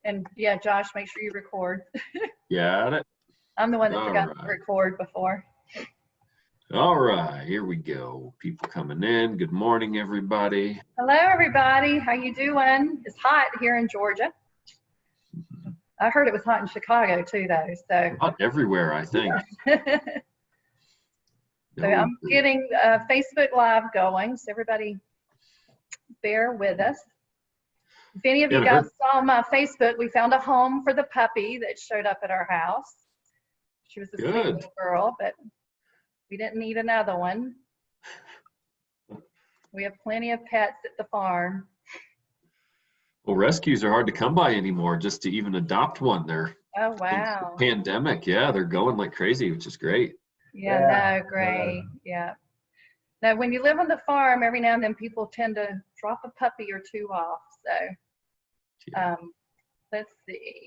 And yeah, Josh, make sure you record. Got it. I'm the one that forgot to record before. All right, here we go. People coming in. Good morning, everybody. Hello, everybody. How you doing? It's hot here in Georgia. I heard it was hot in Chicago too, though. So hot everywhere, I think. So I'm getting Facebook Live going, so everybody bear with us. If any of you guys saw my Facebook, we found a home for the puppy that showed up at our house. She was a sweet little girl, but we didn't need another one. We have plenty of pets at the farm. Well, rescues are hard to come by anymore, just to even adopt one. They're wow. Pandemic, yeah, they're going like crazy, which is great. Yeah, no, great. Yeah. Now, when you live on the farm, every now and then people tend to drop a puppy or two off. So let's see.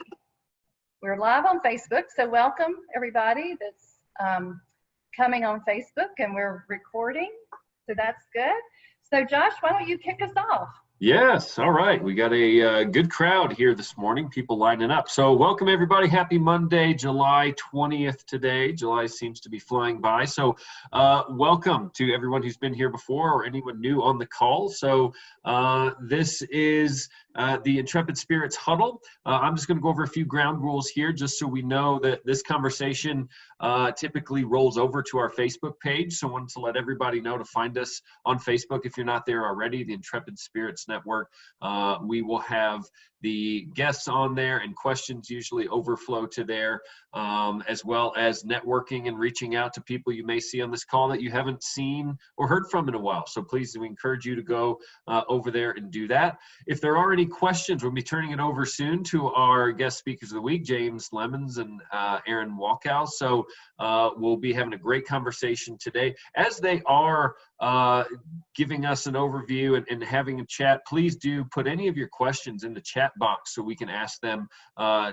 We're live on Facebook, so welcome everybody that's coming on Facebook, and we're recording, so that's good. So Josh, why don't you kick us off? Yes, all right. We got a good crowd here this morning, people lining up. So welcome everybody. Happy Monday, July 20th today. July seems to be flying by. So welcome to everyone who's been here before or anyone new on the call. So this is the Intrepid Spirits Huddle. I'm just going to go over a few ground rules here just so we know that this conversation typically rolls over to our Facebook page. So I wanted to let everybody know to find us on Facebook if you're not there already, the Intrepid Spirits Network. We will have the guests on there, and questions usually overflow to there, as well as networking and reaching out to people you may see on this call that you haven't seen or heard from in a while. So please, we encourage you to go over there and do that. If there are any questions, we'll be turning it over soon to our guest speakers of the week, James Lemons and Erin Walkow. So we'll be having a great conversation today. As they are giving us an overview and having a chat, please do put any of your questions in the chat box so we can ask them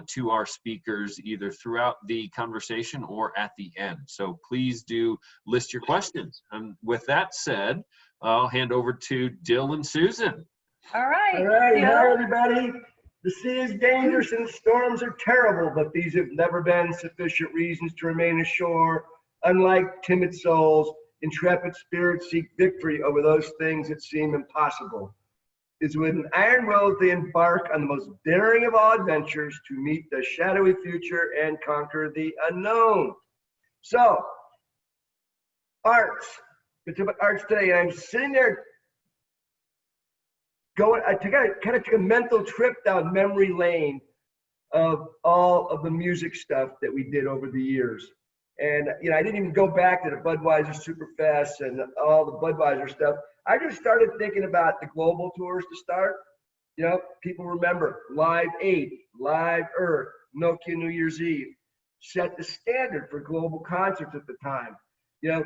to our speakers either throughout the conversation or at the end. So please do list your questions. And with that said, I'll hand over to Dill and Susan. All right. All right. Hi, everybody. The sea is dangerous and storms are terrible, but these have never been sufficient reasons to remain ashore. Unlike timid souls, intrepid spirits seek victory over those things that seem impossible. It's with an iron will they embark on the most daring of all adventures to meet the shadowy future and conquer the unknown. So, arts. We talk about arts today, and I'm sitting there I kind of took a mental trip down memory lane of all of the music stuff that we did over the years. And, you know, I didn't even go back to the Budweiser Superfest and all the Budweiser stuff. I just started thinking about the global tours to start. You know, people remember Live 8, Live Earth, Nokia New Year's Eve, set the standard for global concerts at the time. You know,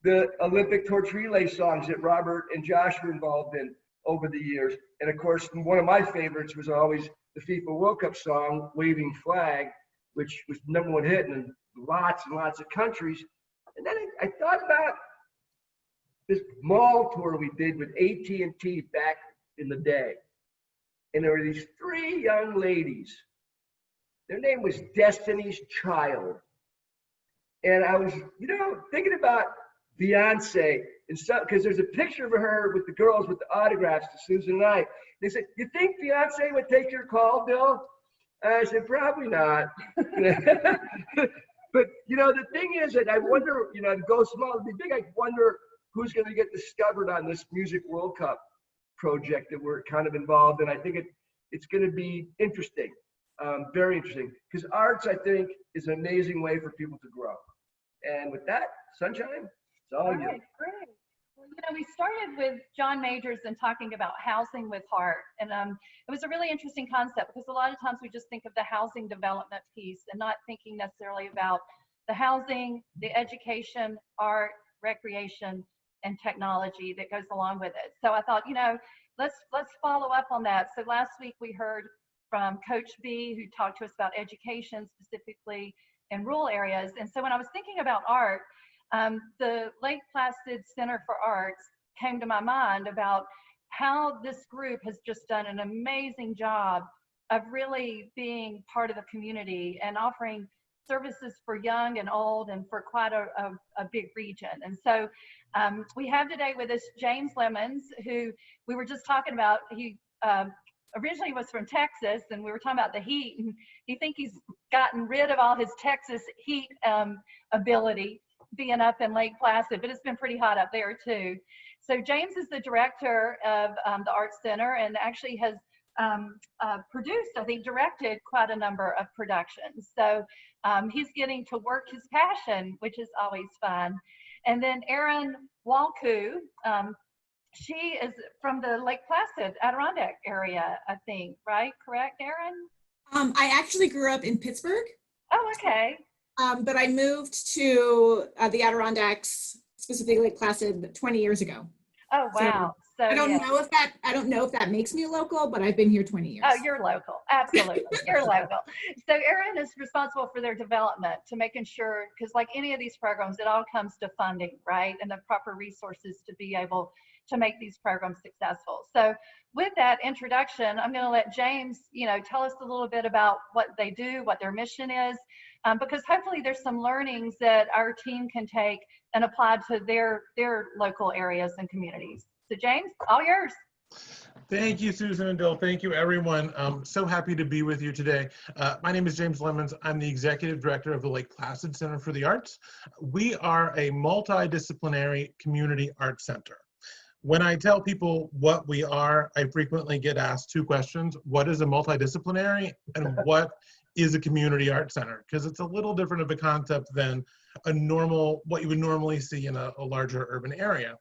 the Olympic torch relay songs that Robert and Josh were involved in over the years. And of course, one of my favorites was always the FIFA World Cup song, Waving Flag, which was the #1 hit in lots and lots of countries. And then I thought about this mall tour we did with AT&T back in the day. And there were these 3 young ladies. Their name was Destiny's Child. And I was, you know, thinking about Beyonce, and so, because there's a picture of her with the girls with the autographs to Susan and I. They said, "You think Beyonce would take your call, Bill?" I said, "Probably not." But, you know, the thing is that I wonder, you know, to go small to be big, I wonder who's going to get discovered on this Music World Cup project that we're kind of involved in. I think it's going to be interesting, very interesting, because arts, I think, is an amazing way for people to grow. And with that, Sunshine, it's all you. Great. Well, you know, we started with John Majors and talking about housing with heart. And it was a really interesting concept because a lot of times we just think of the housing development piece and not thinking necessarily about the housing, the education, art, recreation, and technology that goes along with it. So I thought, you know, let's follow up on that. So last week we heard from Coach B, who talked to us about education specifically in rural areas. And so when I was thinking about art, the Lake Placid Center for Arts came to my mind about how this group has just done an amazing job of really being part of the community and offering services for young and old and for quite a big region. And so we have today with us James Lemons, who we were just talking about. He originally was from Texas, and we were talking about the heat, and you think he's gotten rid of all his Texas heat ability being up in Lake Placid, but it's been pretty hot up there too. So James is the director of the Arts Center and actually has produced, I think, directed quite a number of productions. So he's getting to work his passion, which is always fun. And then Erin Walkow, she is from the Lake Placid Adirondack area, I think, right? Correct, Erin? I actually grew up in Pittsburgh. Oh, okay. But I moved to the Adirondacks, specifically Lake Placid, 20 years ago. Oh, wow. So I don't yeah. know if that makes me local, but I've been here 20 years. Oh, you're local. Absolutely. You're local. So Erin is responsible for their development, to making sure, because like any of these programs, it all comes to funding, right? And the proper resources to be able to make these programs successful. So with that introduction, I'm going to let James, tell us a little bit about what they do, what their mission is, because hopefully there's some learnings that our team can take and apply to their local areas and communities. So James, all yours. Thank you, Susan and Bill. Thank you, everyone. So happy to be with you today. My name is James Lemons. I'm the Executive Director of the Lake Placid Center for the Arts. We are a multidisciplinary community arts center. When I tell people what we are, I frequently get asked two questions. What is a multidisciplinary, and what is a community arts center? Because it's a little different of a concept than what you would normally see in a larger urban area.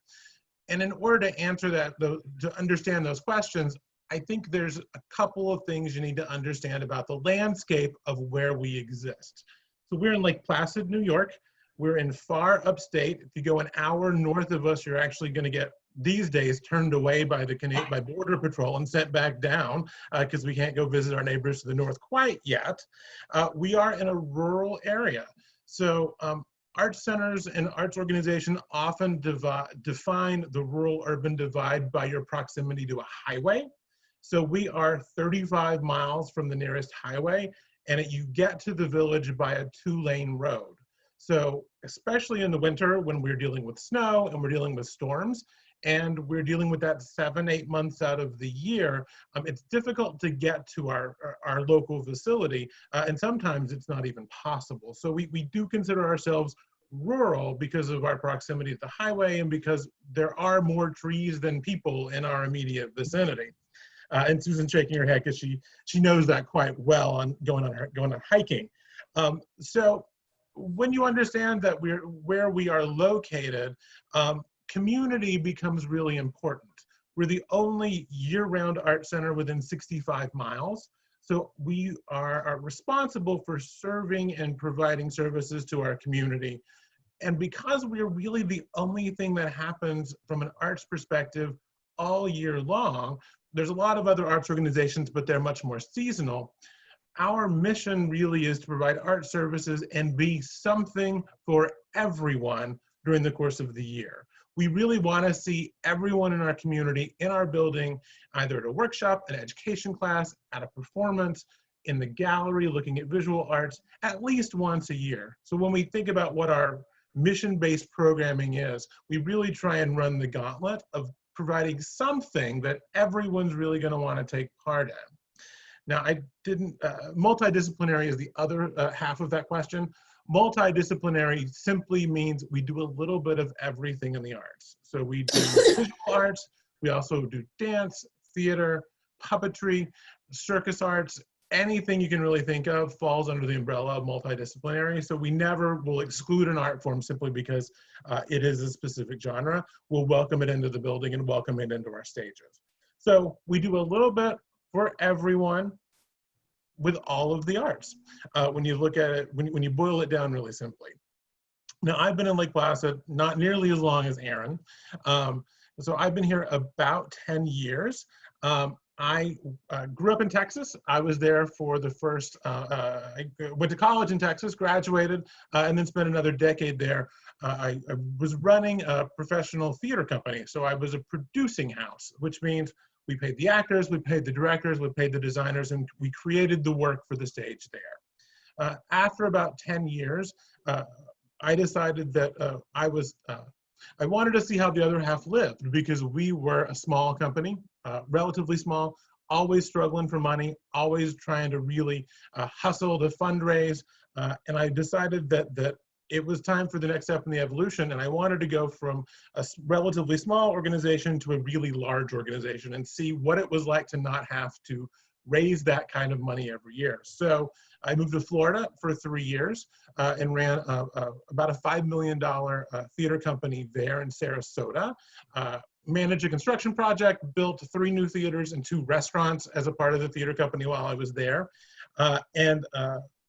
And in order to answer that, to understand those questions, I think there's a couple of things you need to understand about the landscape of where we exist. So we're in Lake Placid, New York. We're in far upstate. If you go an hour north of us, you're actually going to get, these days, turned away by by Border Patrol and sent back down because we can't go visit our neighbors to the north quite yet. We are in a rural area. So arts centers and arts organizations often define the rural-urban divide by your proximity to a highway. So we are 35 miles from the nearest highway, and you get to the village by a 2-lane road. So especially in the winter when we're dealing with snow and we're dealing with storms, and we're dealing with that 7-8 months out of the year, it's difficult to get to our local facility, and sometimes it's not even possible. So we do consider ourselves rural because of our proximity to the highway and because there are more trees than people in our immediate vicinity. And Susan's shaking her head because she knows that quite well on going on hiking. So when you understand that where we are located, community becomes really important. We're the only year-round art center within 65 miles. So we are responsible for serving and providing services to our community. And because we're really the only thing that happens from an arts perspective all year long, there's a lot of other arts organizations, but they're much more seasonal. Our mission really is to provide art services and be something for everyone during the course of the year. We really want to see everyone in our community, in our building, either at a workshop, an education class, at a performance, in the gallery, looking at visual arts, at least once a year. So when we think about what our mission-based programming is, we really try and run the gauntlet of providing something that everyone's really going to want to take part in. Now, multidisciplinary is the other half of that question. Multidisciplinary simply means we do a little bit of everything in the arts. So we do visual arts, we also do dance, theater, puppetry, circus arts, anything you can really think of falls under the umbrella of multidisciplinary. So we never will exclude an art form simply because it is a specific genre. We'll welcome it into the building and welcome it into our stages. So we do a little bit for everyone with all of the arts. When you look at it, when you boil it down really simply. Now, I've been in Lake Placid not nearly as long as Erin. So I've been here about 10 years. I grew up in Texas. I was there for the first, I went to college in Texas, graduated, and then spent another decade there. I was running a professional theater company. So I was a producing house, which means we paid the actors, we paid the directors, we paid the designers, and we created the work for the stage there. After about 10 years, I decided that I wanted to see how the other half lived, because we were a small company, relatively small, always struggling for money, always trying to really hustle to fundraise. And I decided that it was time for the next step in the evolution, and I wanted to go from a relatively small organization to a really large organization and see what it was like to not have to raise that kind of money every year. So I moved to Florida for 3 years and ran about a $5 million theater company there in Sarasota. Managed a construction project, built 3 new theaters and 2 restaurants as a part of the theater company while I was there.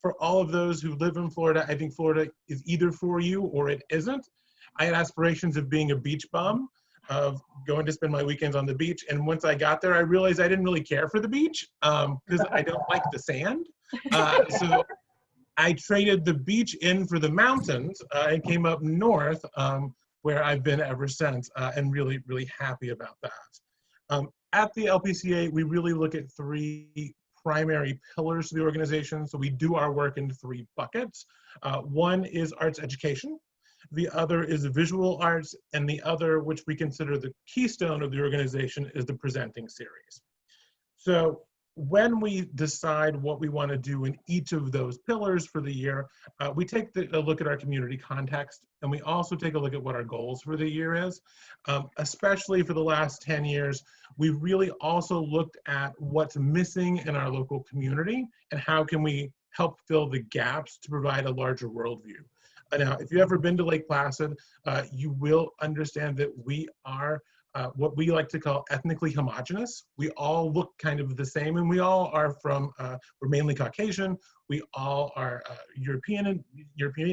For all of those who live in Florida, I think Florida is either for you or it isn't. I had aspirations of being a beach bum, of going to spend my weekends on the beach. And once I got there, I realized I didn't really care for the beach because I don't like the sand. So I traded the beach in for the mountains and came up north, where I've been ever since, and really, really happy about that. At the LPCA, we really look at 3 primary pillars of the organization. So we do our work in 3 buckets. One is arts education. The other is visual arts, and the other, which we consider the keystone of the organization, is the presenting series. So when we decide what we want to do in each of those pillars for the year, we take a look at our community context, and we also take a look at what our goals for the year is. Especially for the last 10 years, we've really also looked at what's missing in our local community and how can we help fill the gaps to provide a larger worldview. Now, if you've ever been to Lake Placid, you will understand that we are what we like to call ethnically homogenous. We all look kind of the same, and we all are from, we're mainly Caucasian. We all are European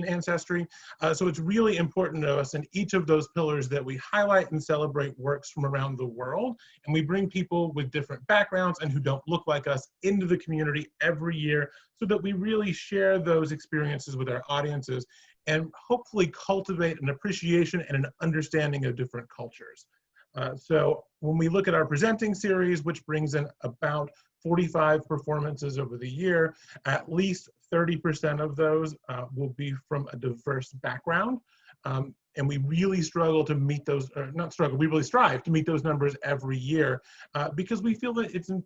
ancestry. So it's really important to us in each of those pillars that we highlight and celebrate works from around the world. And we bring people with different backgrounds and who don't look like us into the community every year so that we really share those experiences with our audiences and hopefully cultivate an appreciation and an understanding of different cultures. So when we look at our presenting series, which brings in about 45 performances over the year, at least 30% of those will be from a diverse background. And we really struggle to meet those, or not struggle, we really strive to meet those numbers every year because we feel that it's an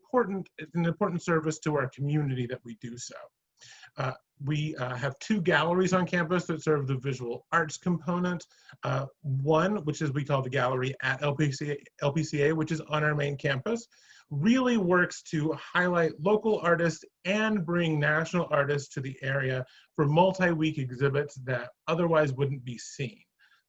important service to our community that we do so. We have 2 galleries on campus that serve the visual arts component. One, which is we call the gallery at LPCA, which is on our main campus, really works to highlight local artists and bring national artists to the area for multi-week exhibits that otherwise wouldn't be seen.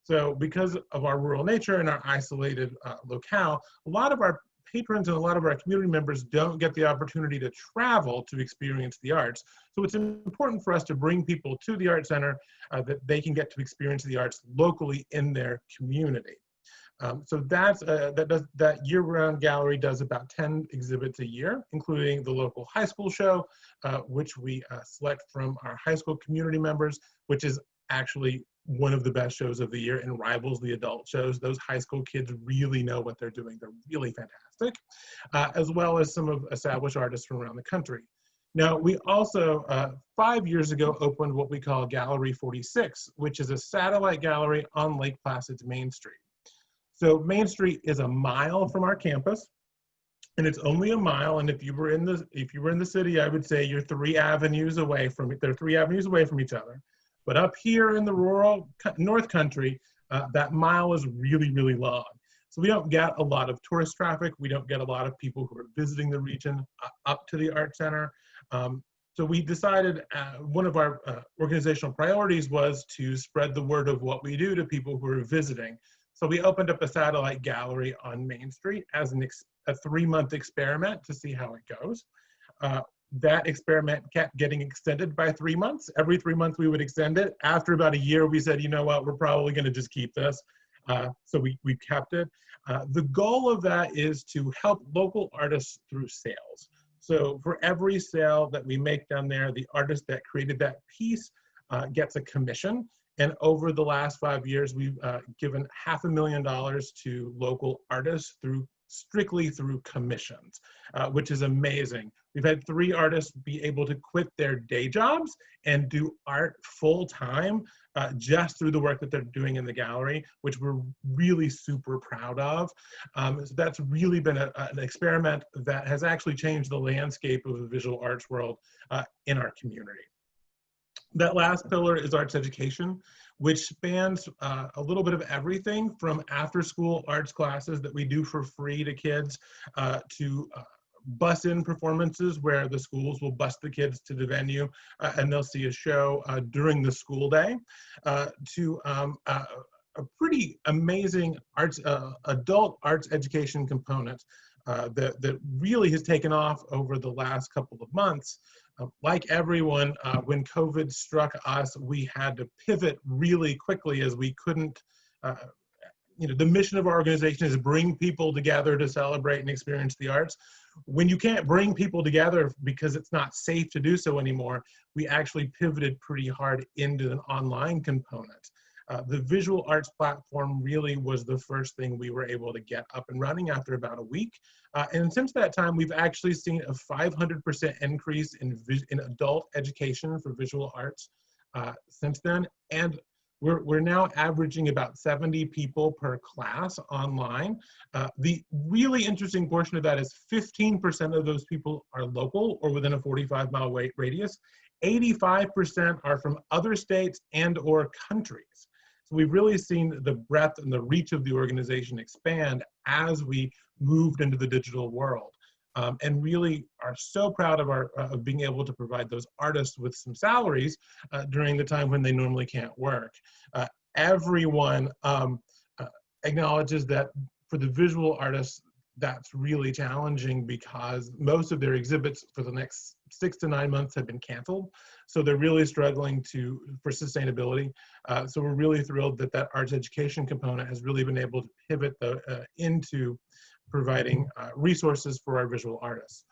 So because of our rural nature and our isolated locale, a lot of our patrons and a lot of our community members don't get the opportunity to travel to experience the arts. So it's important for us to bring people to the Art Center that they can get to experience the arts locally in their community. So that year-round gallery does about 10 exhibits a year, including the local high school show, which we select from our high school community members, which is actually one of the best shows of the year and rivals the adult shows. Those high school kids really know what they're doing. They're really fantastic, as well as some of established artists from around the country. Now, we also, 5 years ago, opened what we call Gallery 46, which is a satellite gallery on Lake Placid's Main Street. So Main Street is a mile from our campus, and it's only a mile. And if you were in the city, I would say you're 3 avenues away from it. They're 3 avenues away from each other. But up here in the rural North Country, that mile is really, really long. So we don't get a lot of tourist traffic. We don't get a lot of people who are visiting the region up to the Art Center. So we decided one of our organizational priorities was to spread the word of what we do to people who are visiting. So we opened up a satellite gallery on Main Street as a 3-month experiment to see how it goes. That experiment kept getting extended by 3 months. Every 3 months we would extend it. After about a year, we said, you know what, we're probably going to just keep this. So we kept it. The goal of that is to help local artists through sales. So for every sale that we make down there, the artist that created that piece gets a commission. And over the last 5 years, we've given $500,000 to local artists strictly through commissions, which is amazing. We've had 3 artists be able to quit their day jobs and do art full time just through the work that they're doing in the gallery, which we're really super proud of. So that's really been an experiment that has actually changed the landscape of the visual arts world in our community. That last pillar is arts education, which spans a little bit of everything from after-school arts classes that we do for free to kids to bus-in performances where the schools will bus the kids to the venue and they'll see a show during the school day, to a pretty amazing adult arts education component that really has taken off over the last couple of months. Like everyone, when COVID struck us, we had to pivot really quickly as we couldn't, the mission of our organization is bring people together to celebrate and experience the arts. When you can't bring people together because it's not safe to do so anymore, we actually pivoted pretty hard into an online component. The visual arts platform really was the first thing we were able to get up and running after about a week. And since that time, we've actually seen a 500% increase in adult education for visual arts since then. And we're now averaging about 70 people per class online. The really interesting portion of that is 15% of those people are local or within a 45-mile radius. 85% are from other states and or countries. So we've really seen the breadth and the reach of the organization expand as we moved into the digital world, and really are so proud of being able to provide those artists with some salaries during the time when they normally can't work. Everyone acknowledges that for the visual artists, that's really challenging because most of their exhibits for the next 6 to 9 months have been canceled. So they're really struggling for sustainability. So we're really thrilled that arts education component has really been able to pivot into providing resources for our visual artists.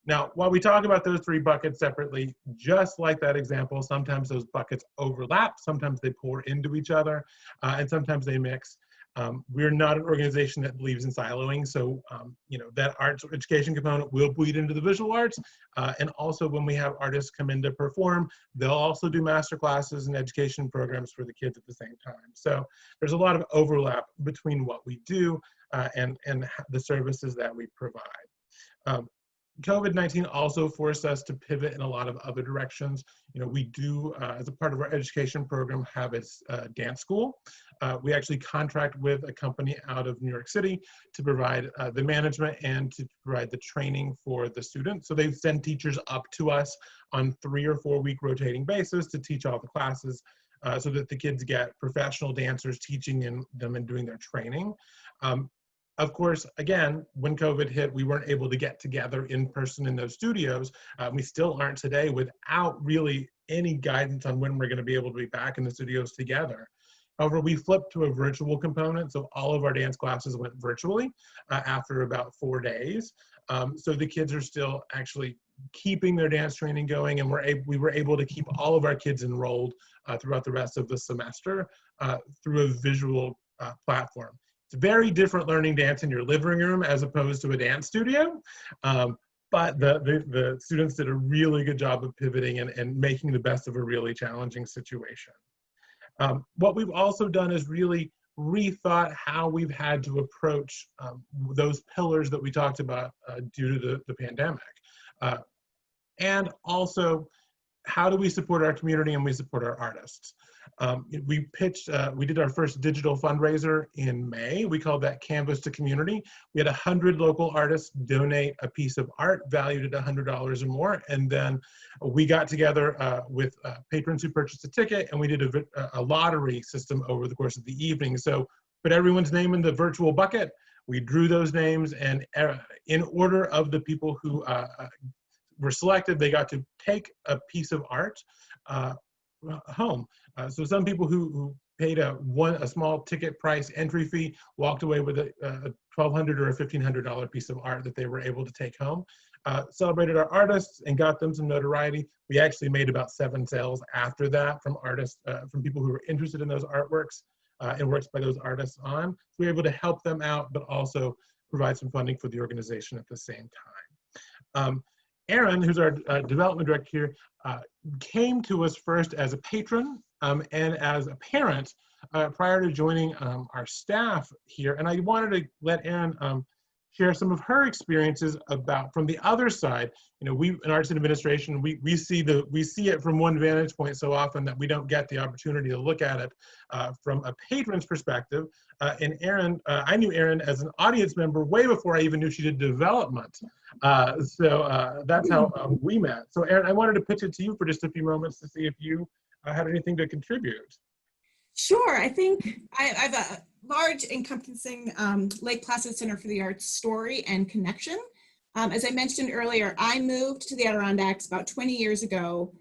Now, while we talk about those 3 buckets separately, just like that example, sometimes those buckets overlap, sometimes they pour into each other, and sometimes they mix. We're not an organization that believes in siloing, so that arts education component will bleed into the visual arts, and also when we have artists come in to perform, they'll also do master classes and education programs for the kids at the same time. So there's a lot of overlap between what we do and the services that we provide. COVID-19 also forced us to pivot in a lot of other directions. We do, as a part of our education program, have a dance school. We actually contract with a company out of New York City to provide the management and to provide the training for the students. So they send teachers up to us on 3 or 4 week rotating basis to teach all the classes so that the kids get professional dancers teaching them and doing their training. Of course, again, when COVID hit, we weren't able to get together in person in those studios. We still aren't today without really any guidance on when we're going to be able to be back in the studios together. However, we flipped to a virtual component, so all of our dance classes went virtually after about 4 days. So the kids are still actually keeping their dance training going, and we were able to keep all of our kids enrolled throughout the rest of the semester through a visual platform. It's very different learning dance in your living room as opposed to a dance studio. But the students did a really good job of pivoting and making the best of a really challenging situation. What we've also done is really rethought how we've had to approach those pillars that we talked about due to the pandemic. And also, how do we support our community and we support our artists? We did our first digital fundraiser in May. We called that Canvas to Community. We had 100 local artists donate a piece of art valued at $100 or more. And then we got together with patrons who purchased a ticket, and we did a lottery system over the course of the evening. So put everyone's name in the virtual bucket. We drew those names, and in order of the people who were selected, they got to take a piece of art home. So some people who paid a small ticket price entry fee, walked away with a $1,200 or a $1,500 piece of art that they were able to take home. Celebrated our artists and got them some notoriety. We actually made about 7 sales after that from artists, from people who were interested in those artworks and works by those artists on. So we were able to help them out, but also provide some funding for the organization at the same time. Erin, who's our development director here, came to us first as a patron and as a parent prior to joining our staff here. And I wanted to let Erin share some of her experiences about from the other side. You know, we in arts and administration, we see it from one vantage point so often that we don't get the opportunity to look at it from a patron's perspective. And Erin, I knew Erin as an audience member way before I even knew she did development. So that's how we met. So Erin, I wanted to pitch it to you for just a few moments to see if you had anything to contribute. Sure. I think I have a large encompassing Lake Placid Center for the Arts story and connection. As I mentioned earlier, I moved to the Adirondacks about 20 years ago,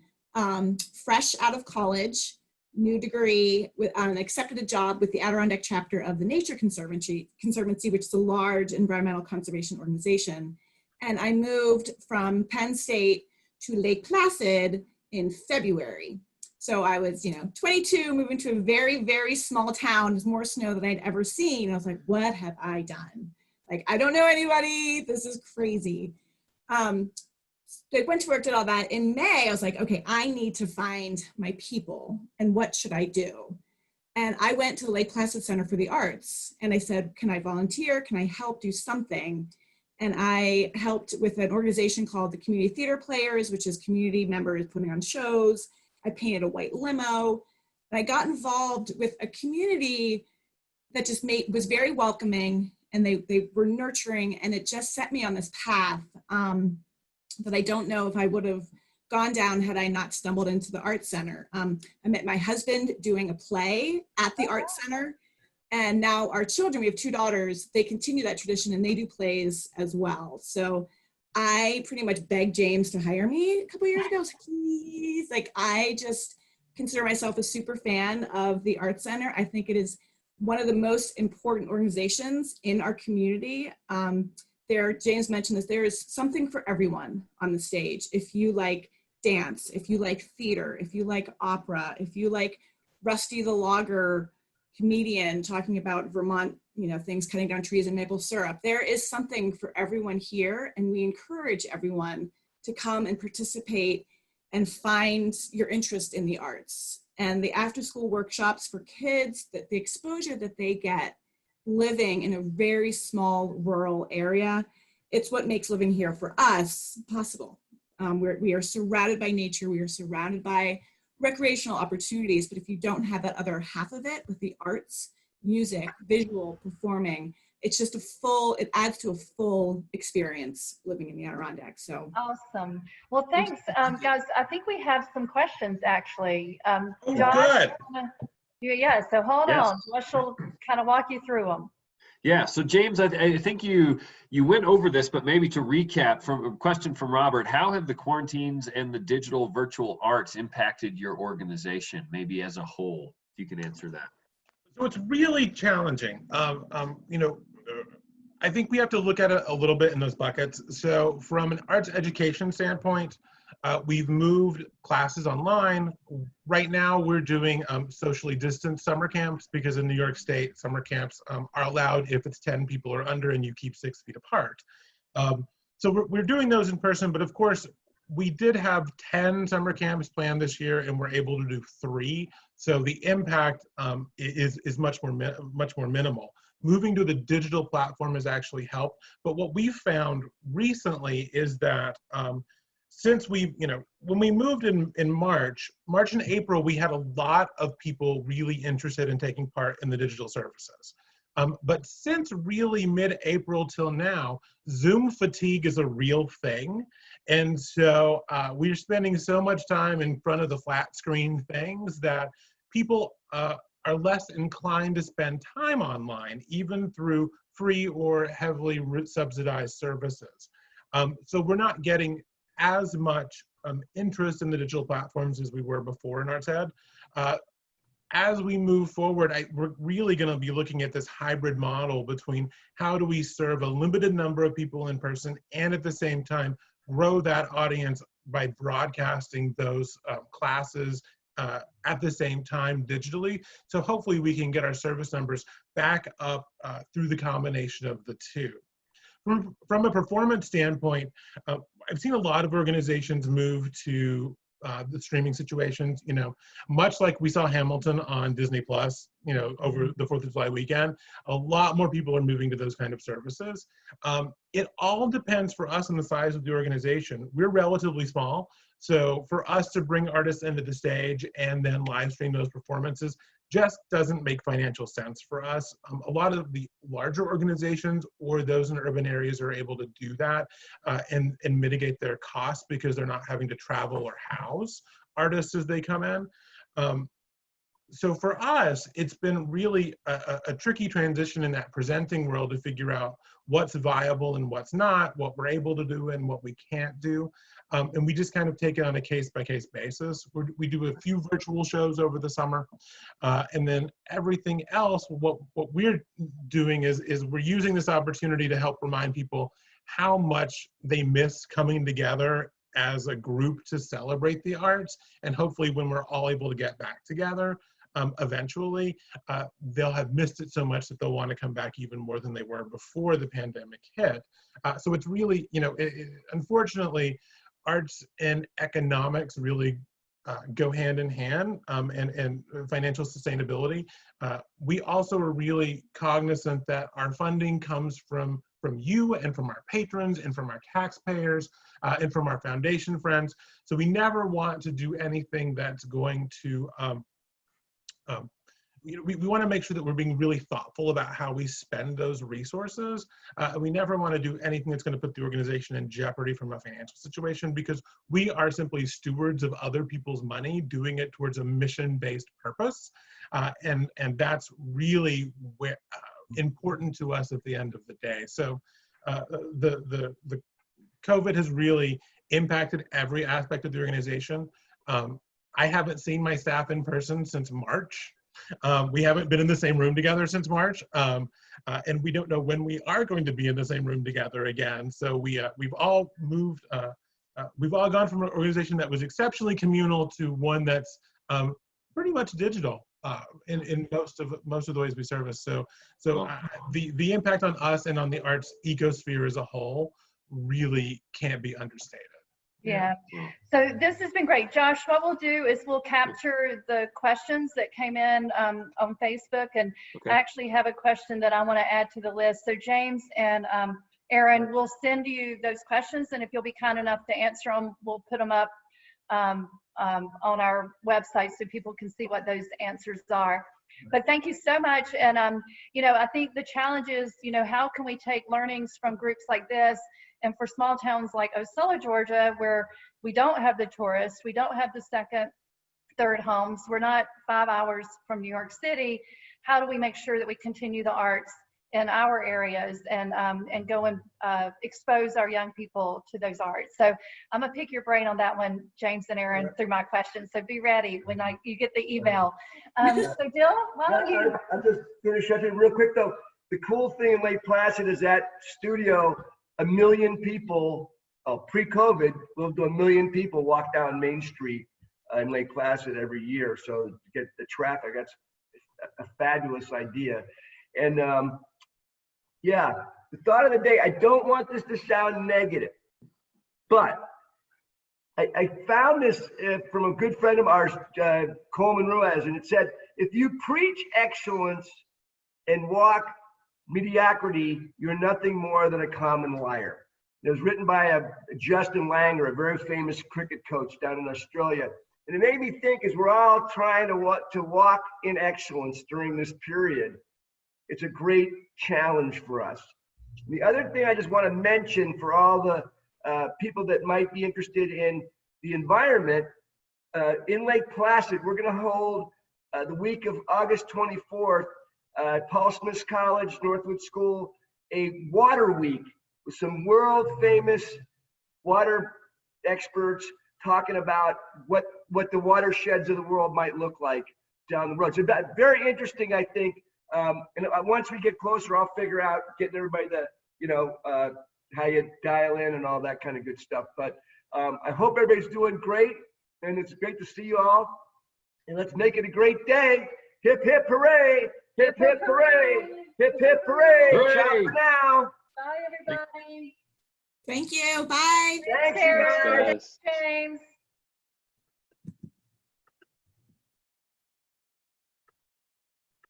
fresh out of college, new degree, accepted a job with the Adirondack chapter of the Nature Conservancy, which is a large environmental conservation organization. And I moved from Penn State to Lake Placid in February. So I was, 22, moving to a very, very small town. There's more snow than I'd ever seen. I was like, what have I done? Like, I don't know anybody. This is crazy. I went to work, did all that. In May, I was like, okay, I need to find my people. And what should I do? And I went to the Lake Placid Center for the Arts. And I said, can I volunteer? Can I help do something? And I helped with an organization called the Community Theater Players, which is community members putting on shows. I painted a white limo, and I got involved with a community that just was very welcoming, and they were nurturing, and it just set me on this path that I don't know if I would have gone down had I not stumbled into the Art Center. I met my husband doing a play at the Art Center, and now our children, we have 2 daughters, they continue that tradition and they do plays as well. So I pretty much begged James to hire me a couple years ago. I was like, please, like, I just consider myself a super fan of the Art Center. I think it is one of the most important organizations in our community. James mentioned this, there is something for everyone on the stage. If you like dance, if you like theater, if you like opera, if you like Rusty the Logger comedian talking about Vermont, things, cutting down trees and maple syrup. There is something for everyone here, and we encourage everyone to come and participate and find your interest in the arts. And the after-school workshops for kids, the exposure that they get living in a very small rural area, it's what makes living here for us possible. We are surrounded by nature, we are surrounded by recreational opportunities, but if you don't have that other half of it with the arts, music, visual, performing, it's just it adds to a full experience living in the Adirondacks. So awesome. Well, thanks, guys. I think we have some questions actually. Oh, Josh, good. Yeah, so hold Yes. on. Josh will kind of walk you through them. Yeah, so James, I think you went over this, but maybe to recap from a question from Robert, how have the quarantines and the digital virtual arts impacted your organization, maybe as a whole? If you can answer that. So it's really challenging. I think we have to look at it a little bit in those buckets. So from an arts education standpoint, we've moved classes online. Right now, we're doing socially distanced summer camps because in New York State, summer camps are allowed if it's 10 people or under and you keep 6 feet apart. So we're doing those in person, but of course, we did have 10 summer camps planned this year and we're able to do 3. So the impact is much more minimal. Moving to the digital platform has actually helped. But what we found recently is that since when we moved in March and April, we had a lot of people really interested in taking part in the digital services. But since really mid-April till now, Zoom fatigue is a real thing. And so we're spending so much time in front of the flat screen things that people are less inclined to spend time online, even through free or heavily subsidized services. So we're not getting as much interest in the digital platforms as we were before in Arts Ed. as we move forward, we're really going to be looking at this hybrid model between how do we serve a limited number of people in person and at the same time grow that audience by broadcasting those classes at the same time digitally. So hopefully we can get our service numbers back up through the combination of the two. From a performance standpoint, I've seen a lot of organizations move to the streaming situations, much like we saw Hamilton on Disney Plus, over the 4th of July weekend. A lot more people are moving to those kind of services. It all depends for us on the size of the organization. We're relatively small, so for us to bring artists into the stage and then live stream those performances just doesn't make financial sense for us. A lot of the larger organizations or those in urban areas are able to do that and mitigate their costs because they're not having to travel or house artists as they come in. So for us, it's been really a tricky transition in that presenting world to figure out what's viable and what's not, what we're able to do and what we can't do. And we just kind of take it on a case-by-case basis. We do a few virtual shows over the summer. And then everything else, what we're doing is we're using this opportunity to help remind people how much they miss coming together as a group to celebrate the arts. And hopefully when we're all able to get back together, eventually, they'll have missed it so much that they'll want to come back even more than they were before the pandemic hit. So it's really, unfortunately, arts and economics really go hand in hand, and financial sustainability. We also are really cognizant that our funding comes from you and from our patrons and from our taxpayers and from our foundation friends. So we never want to do anything that's going to we want to make sure that we're being really thoughtful about how we spend those resources. We never want to do anything that's going to put the organization in jeopardy from a financial situation, because we are simply stewards of other people's money, doing it towards a mission-based purpose. And that's really important to us at the end of the day. So the COVID has really impacted every aspect of the organization. I haven't seen my staff in person since March. We haven't been in the same room together since March, and we don't know when we are going to be in the same room together again. So we've all moved. We've all gone from an organization that was exceptionally communal to one that's pretty much digital in most of the ways we service. So the impact on us and on the arts ecosphere as a whole really can't be understated. Yeah. So this has been great. Josh, what we'll do is we'll capture the questions that came in on Facebook, and I actually have a question that I want to add to the list. So James and Erin will send you those questions, and if you'll be kind enough to answer them, we'll put them up on our website so people can see what those answers are. But thank you so much. And, I think the challenge is, how can we take learnings from groups like this, and for small towns like Ocala, Georgia, where we don't have the tourists, we don't have the second, third homes, we're not 5 hours from New York City. How do we make sure that we continue the arts in our areas and go and expose our young people to those arts? So I'm gonna pick your brain on that one, James and Erin, through my questions. So be ready when you get the email. So Dill, why don't you? I'll just finish up here real quick though. The cool thing in Lake Placid is that studio, 1 million people, pre-COVID, we'll do 1 million people walk down Main Street in Lake Placid every year. So to get the traffic, that's a fabulous idea. And yeah, the thought of the day, I don't want this to sound negative, but I found this from a good friend of ours, Coleman Ruiz, and it said, if you preach excellence and walk mediocrity, you're nothing more than a common liar. It was written by Justin Langer, a very famous cricket coach down in Australia. And it made me think, as we're all trying to walk in excellence during this period, it's a great challenge for us. The other thing I just want to mention for all the people that might be interested in the environment, in Lake Placid, we're going to hold the week of August 24th, Paul Smith College, Northwood School, a water week with some world famous water experts talking about what the watersheds of the world might look like. down the road. So that very interesting, I think. And once we get closer, I'll figure out getting everybody to, how you dial in and all that kind of good stuff. But I hope everybody's doing great, and it's great to see you all. And let's make it a great day. Hip, hip, hooray. Hip, hip, hooray. Hip, hip, hooray. Hooray. Ciao for now. Bye, everybody. Thank you. Bye. Thanks, Erin. guys. James.